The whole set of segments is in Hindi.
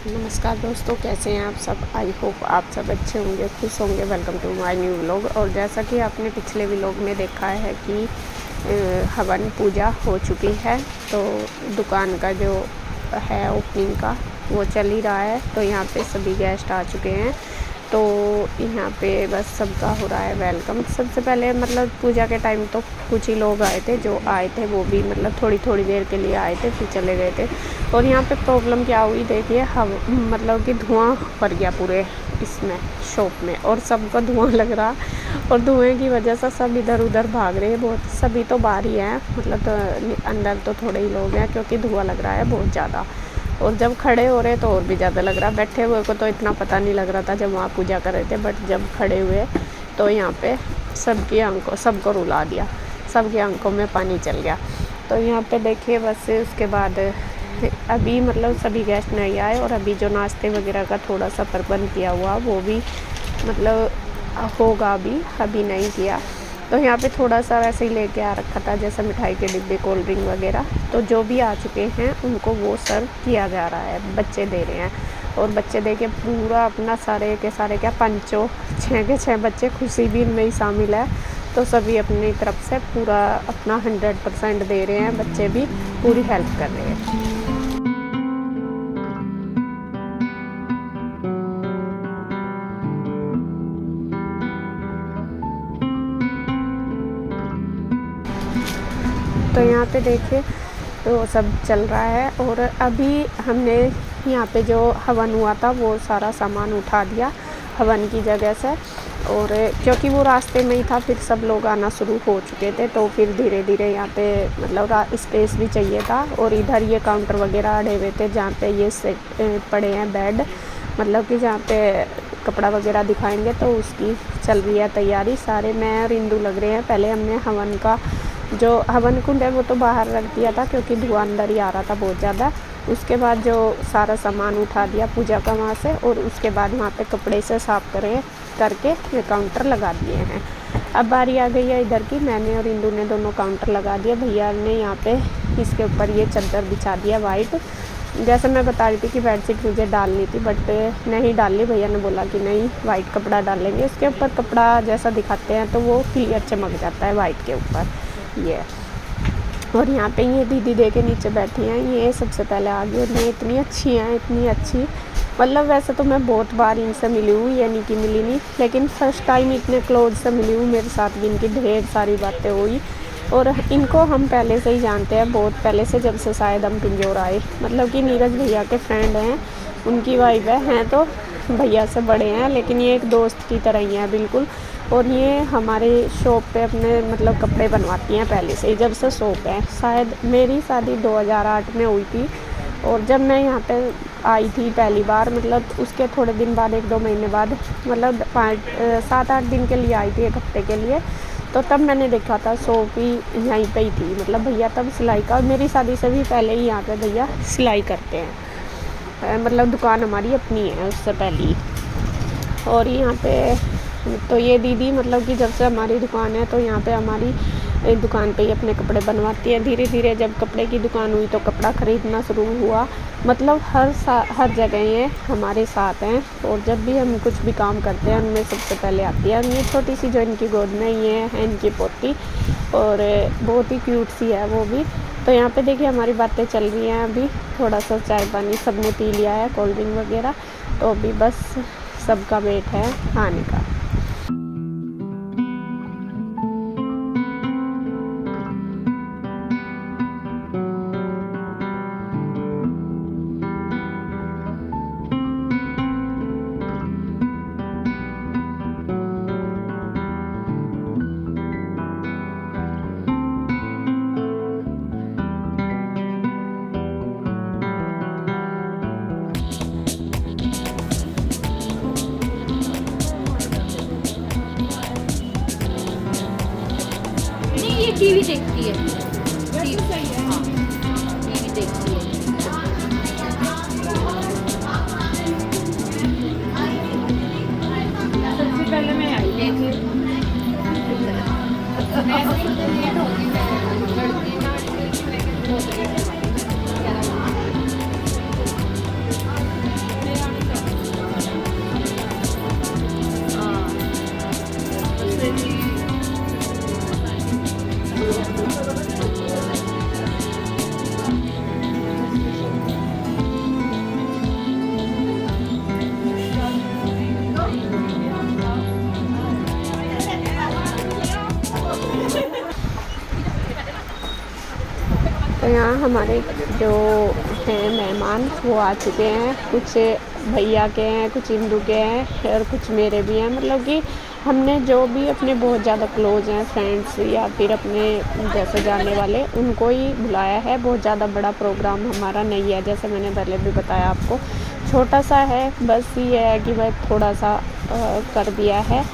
नमस्कार दोस्तों, कैसे हैं आप सब। आई होप आप सब अच्छे होंगे, खुश होंगे। Welcome to my new vlog. और जैसा कि आपने पिछले व्लॉग में देखा है कि हवन पूजा हो चुकी है, तो दुकान का जो है ओपनिंग का वो चल ही रहा है। तो यहाँ पे सभी गेस्ट आ चुके हैं, तो यहाँ पे बस सबका हो रहा है वेलकम। सबसे पहले मतलब पूजा के टाइम तो कुछ ही लोग आए थे, जो आए थे वो भी मतलब थोड़ी देर के लिए आए थे, फिर चले गए थे। और यहाँ पे प्रॉब्लम क्या हुई देखिए, हम मतलब कि धुआं भर गया पूरे इसमें शॉप में, और सबको धुआं लग रहा। और धुएं की वजह से सब इधर उधर भाग रहे हैं बहुत। सभी तो बाहर ही हैं, मतलब तो अंदर तो थोड़े ही लोग हैं, क्योंकि धुआं लग रहा है बहुत ज़्यादा। और जब खड़े हो रहे तो और भी ज़्यादा लग रहा। बैठे हुए को तो इतना पता नहीं लग रहा था जब वहाँ पूजा कर रहे थे, बट जब खड़े हुए तो यहाँ पे सबको रुला दिया, सबके आंखों में पानी चल गया। तो यहाँ पे देखिए, बस उसके बाद अभी मतलब सभी गेस्ट नहीं आए, और अभी जो नाश्ते वगैरह का थोड़ा सा प्रबंध किया हुआ वो भी मतलब होगा, अभी नहीं किया। तो यहाँ पे थोड़ा सा वैसे ही लेके आ रखा था, जैसे मिठाई के डिब्बे, कोल्ड ड्रिंक वगैरह। तो जो भी आ चुके हैं उनको वो सर्व किया जा रहा है, बच्चे दे रहे हैं। और बच्चे दे के पूरा अपना सारे के सारे क्या 6 बच्चे, खुशी भी इनमें ही शामिल है। तो सभी अपनी तरफ से पूरा अपना 100% दे रहे हैं, बच्चे भी पूरी हेल्प कर रहे हैं। तो यहाँ पे देखिए, तो सब चल रहा है। और अभी हमने यहाँ पे जो हवन हुआ था वो सारा सामान उठा दिया हवन की जगह से। और क्योंकि वो रास्ते में ही था, फिर सब लोग आना शुरू हो चुके थे, तो फिर धीरे धीरे यहाँ पे मतलब स्पेस भी चाहिए था। और इधर ये काउंटर वगैरह अड़े हुए थे, जहाँ पे ये सेट पड़े हैं बेड, मतलब कि जहाँ पे कपड़ा वगैरह दिखाएंगे, तो उसकी चल रही है तैयारी। सारे मैं और इंदू लग रहे हैं। पहले हमने हवन का जो हवन कुंड है वो तो बाहर रख दिया था, क्योंकि धुआं अंदर ही आ रहा था बहुत ज़्यादा। उसके बाद जो सारा सामान उठा दिया पूजा का वहाँ से, और उसके बाद वहाँ पे कपड़े से साफ करके ये काउंटर लगा दिए हैं। अब बारी आ गई है इधर की। मैंने और इंदू ने दोनों काउंटर लगा दिया। भैया ने यहाँ पे इसके ऊपर ये चादर बिछा दिया वाइट। जैसे मैं बता रही थी कि बेडशीट मुझे डालनी थी, बट नहीं डालनी। भैया ने बोला कि नहीं, वाइट कपड़ा डालेंगे। उसके ऊपर कपड़ा जैसा दिखाते हैं तो वो क्लियर चमक जाता है वाइट के ऊपर ये। और यहाँ पे ये दीदी दे के नीचे बैठी हैं, ये सबसे पहले आ गई। और ये इतनी अच्छी हैं, इतनी अच्छी, मतलब वैसे तो मैं बहुत बार इनसे मिली हूँ, ये नहीं कि मिली नहीं, लेकिन फ़र्स्ट टाइम इतने क्लोज से मिली हूँ। मेरे साथ भी इनकी ढेर सारी बातें हुई। और इनको हम पहले से ही जानते हैं, बहुत पहले से, जब से शायद हम पिंजौर आए। मतलब कि नीरज भैया के फ्रेंड हैं, उनकी वाइफ हैं तो भैया से बड़े हैं, लेकिन ये एक दोस्त की तरह ही हैं बिल्कुल। और ये हमारे शॉप पे अपने मतलब कपड़े बनवाती हैं पहले से ही, जब से शॉप है। शायद मेरी शादी 2008 में हुई थी, और जब मैं यहाँ पे आई थी पहली बार, मतलब उसके थोड़े दिन बाद, 1-2 महीने बाद, मतलब 7-8 दिन के लिए आई थी, एक हफ्ते के लिए। तो तब मैंने देखा था शॉप ही यहीं पे ही थी। मतलब भैया तब सिलाई का, मेरी शादी से भी पहले ही यहाँ पे भैया सिलाई करते हैं, मतलब दुकान हमारी अपनी है उससे पहले। और यहाँ पे तो ये दीदी मतलब कि जब से हमारी दुकान है, तो यहाँ पे हमारी दुकान पे ही अपने कपड़े बनवाती है। धीरे धीरे जब कपड़े की दुकान हुई तो कपड़ा ख़रीदना शुरू हुआ। मतलब हर जगह ये हमारे साथ हैं, और जब भी हम कुछ भी काम करते हैं उनमें सबसे पहले आती है। ये छोटी सी जो इनकी गोद में ये है इनकी पोती, और बहुत ही क्यूट सी है वो भी। तो यहाँ पे देखिए हमारी बातें चल रही हैं। अभी थोड़ा सा चाय पानी सबने पी लिया है, कोल्ड ड्रिंक वगैरह। तो अभी बस सबका वेट है आने का। ये टीवी देखती है, हाँ टीवी देखती है। सबसे पहले मैं आई थी, हमारे जो हैं मेहमान वो आ चुके हैं, कुछ भैया के हैं, कुछ इंदू के हैं और कुछ मेरे भी हैं। मतलब कि हमने जो भी अपने बहुत ज़्यादा क्लोज हैं फ्रेंड्स या फिर अपने जैसे जानने वाले, उनको ही बुलाया है। बहुत ज़्यादा बड़ा प्रोग्राम हमारा नहीं है, जैसे मैंने पहले भी बताया आपको, छोटा सा है। बस ये है कि वह थोड़ा सा कर दिया है।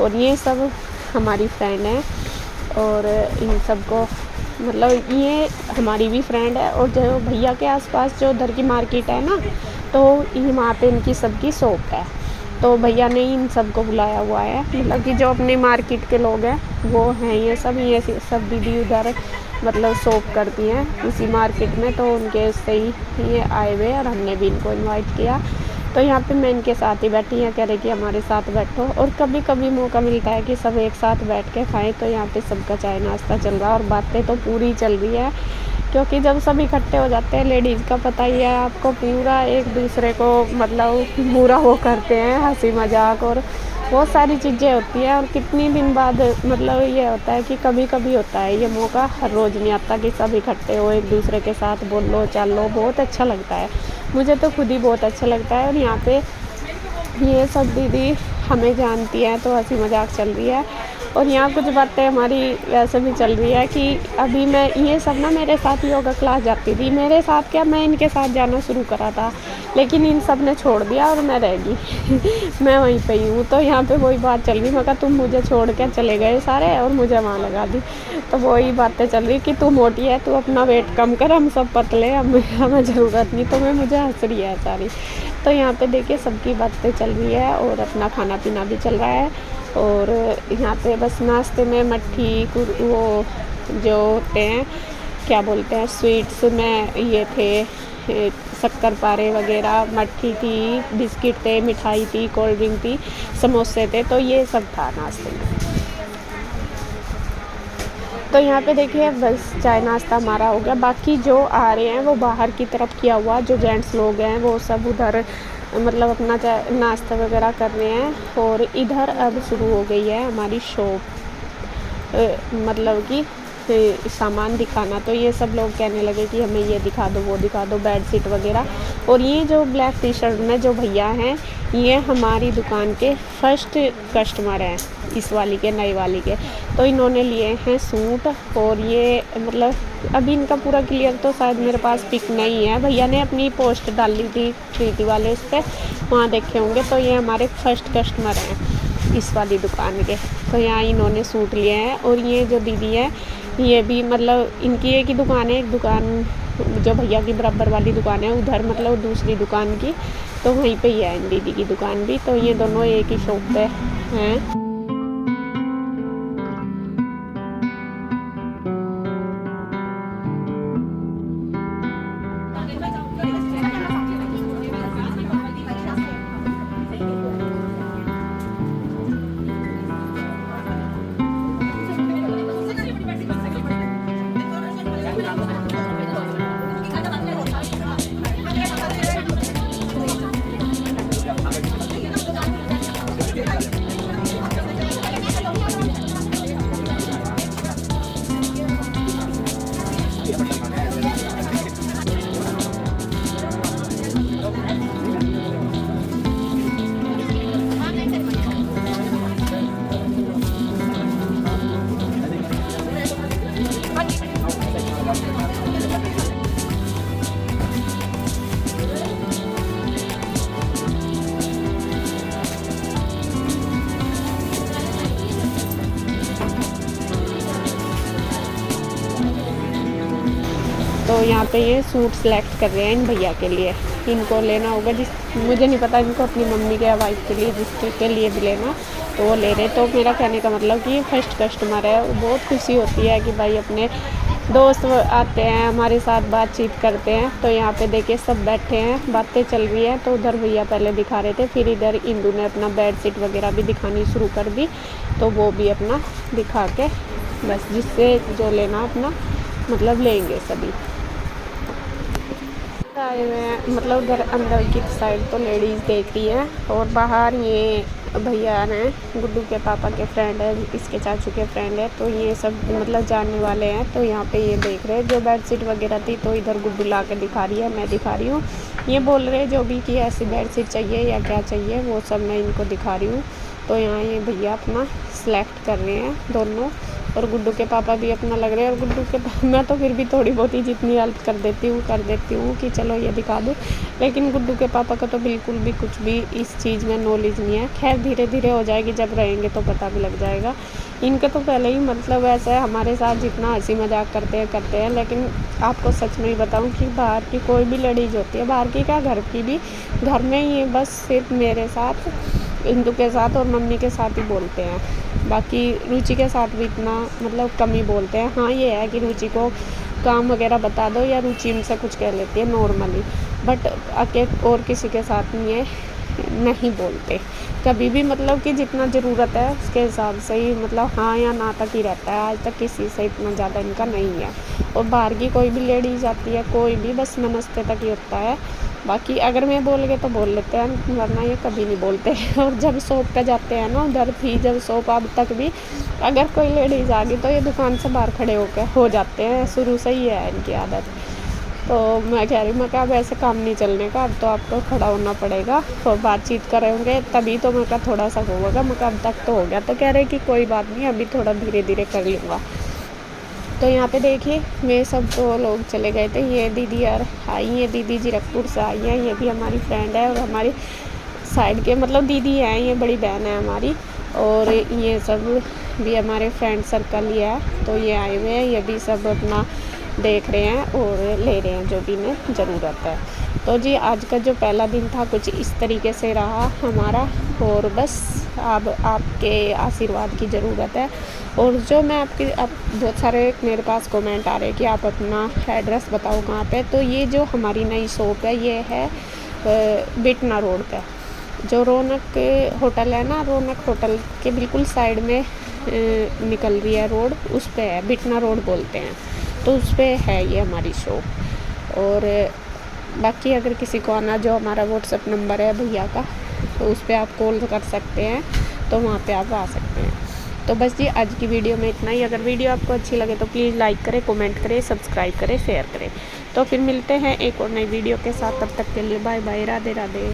और ये सब हमारी फ्रेंड हैं और इन सबको मतलब ये हमारी भी फ्रेंड है। और जो भैया के आसपास जो उधर की मार्केट है ना, तो वहाँ पे इनकी सबकी शॉप है, तो भैया ने इन सबको बुलाया हुआ है। मतलब कि जो अपने मार्केट के लोग हैं वो हैं ये सब दीदी उधर मतलब शॉप करती हैं उसी मार्केट में, तो उनके उससे ही ये आए हुए और हमने भी इनको इनवाइट किया। तो यहाँ पे मैं इनके साथ ही बैठी हैं, कह रहे कि हमारे साथ बैठो। और कभी कभी मौका मिलता है कि सब एक साथ बैठ के खाएं, तो यहाँ पे सबका चाय नाश्ता चल रहा है और बातें तो पूरी चल रही है। क्योंकि जब सब इकट्ठे हो जाते हैं, लेडीज़ का पता ही है आपको, पूरा एक दूसरे को मतलब बुरा वो करते हैं, हंसी मजाक और बहुत सारी चीज़ें होती हैं। और कितनी दिन बाद मतलब ये होता है कि कभी कभी होता है ये मौका, हर रोज़ नहीं आता कि सब इकट्ठे हो, एक दूसरे के साथ बोलो चलो, बहुत अच्छा लगता है। मुझे तो खुद ही बहुत अच्छा लगता है। और यहाँ पे ये सब दीदी हमें जानती है, तो हंसी मजाक चल रही है। और यहाँ कुछ बातें हमारी वैसे भी चल रही है कि अभी मैं ये सब ना मेरे साथ योगा क्लास जाती थी, मेरे साथ क्या मैं इनके साथ जाना शुरू करा था, लेकिन इन सब ने छोड़ दिया और मैं रह गई मैं वहीं पे ही हूँ। तो यहाँ पे वही बात चल रही, मैं कहा तुम मुझे छोड़ के चले गए सारे और मुझे वहाँ लगा दी। तो वही बातें चल रही कि तू मोटी है, तू अपना वेट कम कर, हम सब पतले, हमें ज़रूरत नहीं तुम्हें। मुझे हंस रही है सारी। तो यहाँ पे देखिए सबकी बातें चल रही है और अपना खाना पीना भी चल रहा है। और यहाँ पे बस नाश्ते में मट्ठी वो जो होते हैं क्या बोलते हैं स्वीट्स में ये थे, शक्कर पारे वगैरह, मट्ठी थी, बिस्किट थे, मिठाई थी, कोल्ड ड्रिंक थी, समोसे थे, तो ये सब था नाश्ते में। तो यहाँ पे देखिए बस चाय नाश्ता हमारा हो गया। बाकी जो आ रहे हैं वो बाहर की तरफ किया हुआ, जो जेंट्स लोग हैं वो सब उधर मतलब अपना चाय नाश्ता वगैरह कर रहे हैं। और इधर अब शुरू हो गई है हमारी शॉप, मतलब कि सामान दिखाना। तो ये सब लोग कहने लगे कि हमें ये दिखा दो, वो दिखा दो, बेड शीट वगैरह। और ये जो ब्लैक टी शर्ट में जो भैया हैं, ये हमारी दुकान के फर्स्ट कस्टमर हैं, इस वाली के, नई वाली के। तो इन्होंने लिए हैं सूट। और ये मतलब अभी इनका पूरा क्लियर तो शायद मेरे पास पिक नहीं है, भैया ने अपनी पोस्ट डाली थी प्रीति वाले उस पर, वहाँ देखे होंगे। तो ये हमारे फर्स्ट कस्टमर हैं इस वाली दुकान के। तो यहाँ इन्होंने सूट लिए हैं। और ये जो दीदी है ये भी मतलब इनकी एक ही दुकान है, एक दुकान जो भैया की बराबर वाली दुकान है उधर, मतलब दूसरी दुकान की, तो वहीं पे ही है इन दीदी की दुकान भी। तो ये दोनों एक ही शॉप पे हैं। तो यहाँ पे ये सूट सेलेक्ट कर रहे हैं इन भैया के लिए, इनको लेना होगा, जिस मुझे नहीं पता इनको अपनी मम्मी के या वाइफ के लिए, जिसके लिए भी लेना तो वो ले रहे। तो मेरा कहने का मतलब कि ये फर्स्ट कस्टमर है। बहुत खुशी होती है कि भाई अपने दोस्त आते हैं हमारे साथ, बातचीत करते हैं। तो यहाँ पे देखिए सब बैठे हैं, बातें चल रही है। तो उधर भैया पहले दिखा रहे थे, फिर इधर इंदू ने अपना बेड शीट वगैरह भी दिखानी शुरू कर दी। तो वो भी अपना दिखा के बस जिससे जो लेना अपना मतलब लेंगे सभी। आए हुए हैं, मतलब घर अंदर की साइड तो लेडीज़ देख रही है और बाहर ये भैया हैं, गुड्डू के पापा के फ्रेंड है, इसके चाचू के फ्रेंड है, तो ये सब मतलब जानने वाले हैं। तो यहाँ पे ये देख रहे हैं जो बेडशीट वगैरह थी, तो इधर गुड्डू ला के दिखा रही है, मैं दिखा रही हूँ। ये बोल रहे हैं जो भी कि ऐसी बेडशीट चाहिए या क्या चाहिए वो सब मैं इनको दिखा रही हूँ। तो यहाँ ये भैया अपना सेलेक्ट कर रहे हैं दोनों, और गुड्डू के पापा भी अपना लग रहे हैं। और गुड्डू के मैं तो फिर भी थोड़ी बहुत ही जितनी हेल्प कर देती हूँ कि चलो ये दिखा दो, लेकिन गुड्डू के पापा का तो बिल्कुल भी कुछ भी इस चीज़ में नॉलेज नहीं है। खैर धीरे धीरे हो जाएगी, जब रहेंगे तो पता भी लग जाएगा। इनके तो पहले ही मतलब ऐसा है, हमारे साथ जितना हंसी मजाक करते हैं, लेकिन आपको सच में ही बताऊँ कि बाहर की कोई भी लेडीज होती है, बाहर की क्या घर की भी, घर में ये बस सिर्फ मेरे साथ, इंदू के साथ और मम्मी के साथ ही बोलते हैं। बाकी रुचि के साथ भी इतना मतलब कम ही बोलते हैं। हाँ ये है कि रुचि को काम वगैरह बता दो या रुचि उनसे कुछ कह लेती है नॉर्मली, बट और किसी के साथ नहीं बोलते कभी भी, मतलब कि जितना ज़रूरत है उसके हिसाब से ही, मतलब हाँ या ना तक ही रहता है। आज तक किसी से इतना ज़्यादा इनका नहीं है। और बाहर की कोई भी लेडीज आती है, कोई भी, बस नमस्ते तक ही होता है। बाकी अगर मैं बोल गए तो बोल लेते हैं, वरना ये कभी नहीं बोलते। और जब शॉप पे जाते हैं ना, उधर भी जब शॉप अब तक भी अगर कोई लेडीज़ आ गई तो ये दुकान से बाहर खड़े हो जाते हैं। शुरू से ही है इनकी आदत। तो मैं कह रही हूँ, मैं क्या अब ऐसे काम नहीं चलने का, अब तो आपको खड़ा होना पड़ेगा और बातचीत करेंगे तभी तो मैं क्या थोड़ा सा होगा। मैं अब तक तो हो गया। तो कह रहे कि कोई बात नहीं, अभी थोड़ा धीरे धीरे कर लूँगा। तो यहाँ पे देखिए वे सब तो लोग चले गए थे। ये दीदी यार आई है, दीदी जीरकपुर से आई है, ये भी हमारी फ्रेंड है और हमारी साइड के मतलब दीदी है, ये बड़ी बहन है हमारी। और ये सब भी हमारे फ्रेंड सर्कल ही है। तो ये आए हुए हैं, ये भी सब अपना देख रहे हैं और ले रहे हैं जो भी इन्हें ज़रूरत है। तो जी आज का जो पहला दिन था कुछ इस तरीके से रहा हमारा, और बस अब आपके आशीर्वाद की ज़रूरत है। और जो मैं आप बहुत सारे मेरे पास कमेंट आ रहे हैं कि आप अपना एड्रेस बताओ कहाँ पे। तो ये जो हमारी नई शॉप है ये है बिटना रोड पे, जो रौनक होटल है ना, रौनक होटल के बिल्कुल साइड में निकल रही है रोड, उस पे है, बिटना रोड बोलते हैं। तो उस पे है ये हमारी शॉप। और बाकी अगर किसी को आना, जो हमारा व्हाट्सएप नंबर है भैया का, तो उस पर आप कॉल कर सकते हैं, तो वहाँ पे आप आ सकते हैं। तो बस जी आज की वीडियो में इतना ही। अगर वीडियो आपको अच्छी लगे तो प्लीज़ लाइक करें, कमेंट करें, सब्सक्राइब करें, शेयर करें। तो फिर मिलते हैं एक और नई वीडियो के साथ, तब तक के लिए बाय बाय, राधे राधे।